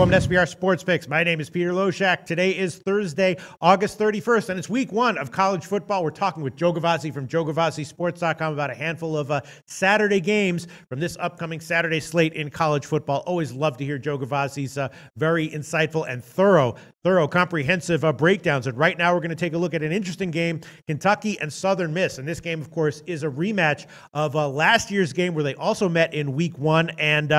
welcome to SBR Sports Picks. My name is Peter Loshak. Today is Thursday, August 31st, and it's week one of college football. We're talking with Joe Gavazzi from JoeGavazziSports.com about a handful of Saturday games from this upcoming Saturday slate in college football. Always love to hear Joe Gavazzi's very insightful and thorough, comprehensive breakdowns. And right now we're going to take a look at an interesting game, Kentucky and Southern Miss. And this game, of course, is a rematch of last year's game where they also met in week one, and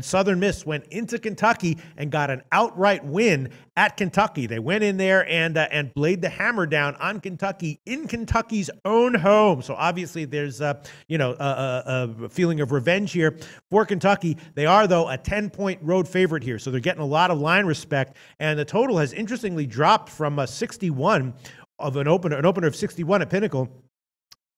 Southern Miss went into Kentucky and got an outright win at Kentucky. They went in there and laid the hammer down on Kentucky in Kentucky's own home. So obviously there's a feeling of revenge here for Kentucky. They are, though, a 10-point road favorite here, so they're getting a lot of line respect. And the total has interestingly dropped from 61 of an opener of 61 at Pinnacle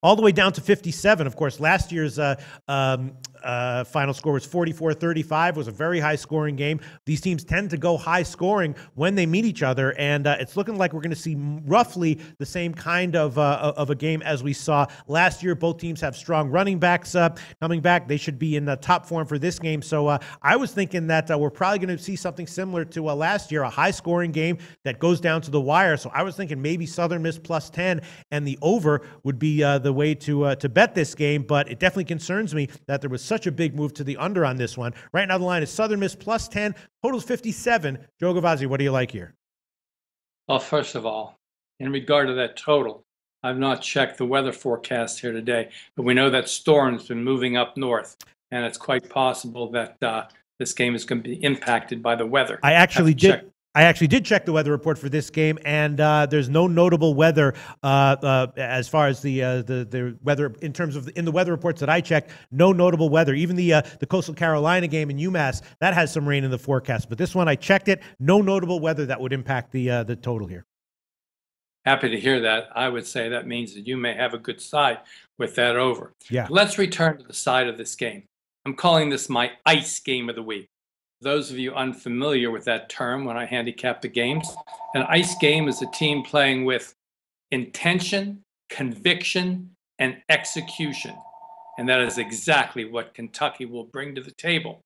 all the way down to 57. Of course, last year's final score was 44-35. Was a very high-scoring game. These teams tend to go high-scoring when they meet each other, and it's looking like we're going to see roughly the same kind of a game as we saw last year. Both teams have strong running backs coming back. They should be in the top form for this game. So I was thinking that we're probably going to see something similar to last year, a high-scoring game that goes down to the wire. So I was thinking maybe Southern Miss plus 10 and the over would be the way to bet this game, but it definitely concerns me that there was such a big move to the under on this one. Right now the line is Southern Miss plus 10, total's 57. Joe Gavazzi, what do you like here? Well, first of all, in regard to that total, I've not checked the weather forecast here today, but we know that storm's been moving up north, and it's quite possible that this game is going to be impacted by the weather. I actually did check the weather report for this game, and there's no notable weather as far as the weather in terms of in the weather reports that I checked. No notable weather. Even the Coastal Carolina game in UMass that has some rain in the forecast, but this one I checked it. No notable weather that would impact the total here. Happy to hear that. I would say that means that you may have a good side with that over. Yeah. Let's return to the side of this game. I'm calling this my ice game of the week. Those of you unfamiliar with that term, when I handicap the games, an ice game is a team playing with intention, conviction, and execution. And that is exactly what Kentucky will bring to the table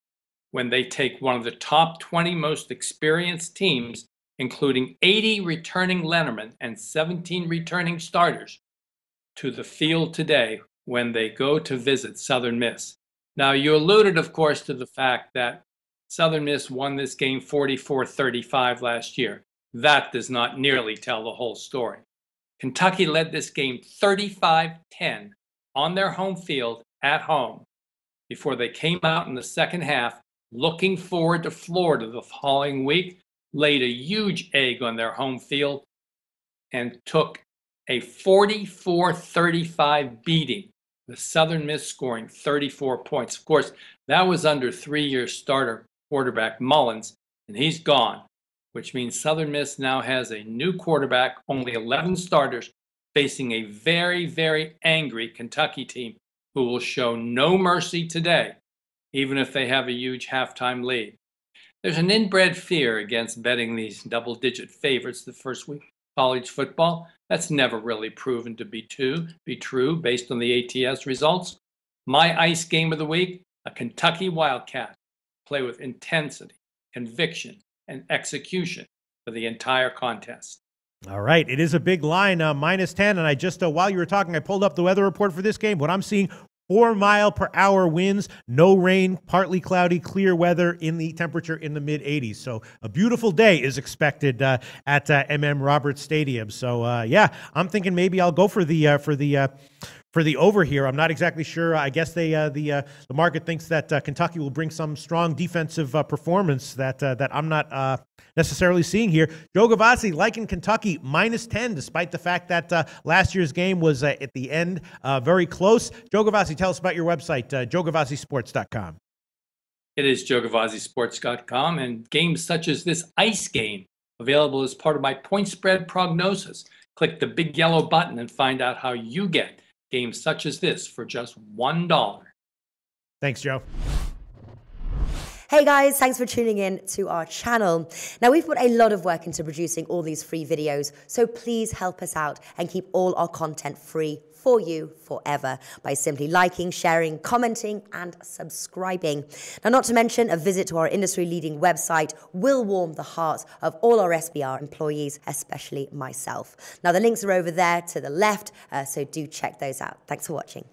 when they take one of the top 20 most experienced teams, including 80 returning lettermen and 17 returning starters, to the field today when they go to visit Southern Miss. Now, you alluded, of course, to the fact that Southern Miss won this game 44-35 last year. That does not nearly tell the whole story. Kentucky led this game 35-10 on their home field at home before they came out in the second half, looking forward to Florida the following week, laid a huge egg on their home field, and took a 44-35 beating, with Southern Miss scoring 34 points. Of course, that was under three-year starter quarterback Mullins, and he's gone, which means Southern Miss now has a new quarterback, only 11 starters, facing a very, very angry Kentucky team who will show no mercy today, even if they have a huge halftime lead. There's an inbred fear against betting these double-digit favorites the first week of college football. That's never really proven to be true based on the ATS results. My ice game of the week, a Kentucky Wildcat. Play with intensity, conviction, and execution for the entire contest. All right. It is a big line, minus 10. And I just, while you were talking, I pulled up the weather report for this game. What I'm seeing, 4-mile-per-hour winds, no rain, partly cloudy, clear weather, in the temperature in the mid-80s. So a beautiful day is expected at MM Roberts Stadium. So yeah, I'm thinking maybe I'll go for the over here. I'm not exactly sure. I guess the market thinks that Kentucky will bring some strong defensive performance that I'm not necessarily seeing here. Joe Gavazzi liking Kentucky minus 10, despite the fact that last year's game was at the end very close. Joe Gavazzi, tell us about your website, JoeGavazziSports.com. It is JoeGavazziSports.com, and games such as this ice game available as part of my point spread prognosis. Click the big yellow button and find out how you get games such as this for just $1. Thanks, Joe. Hey guys, thanks for tuning in to our channel. Now we've put a lot of work into producing all these free videos, so please help us out and keep all our content free for you forever by simply liking, sharing, commenting, and subscribing. Now, not to mention, a visit to our industry-leading website will warm the hearts of all our SBR employees, especially myself. Now, the links are over there to the left, so do check those out. Thanks for watching.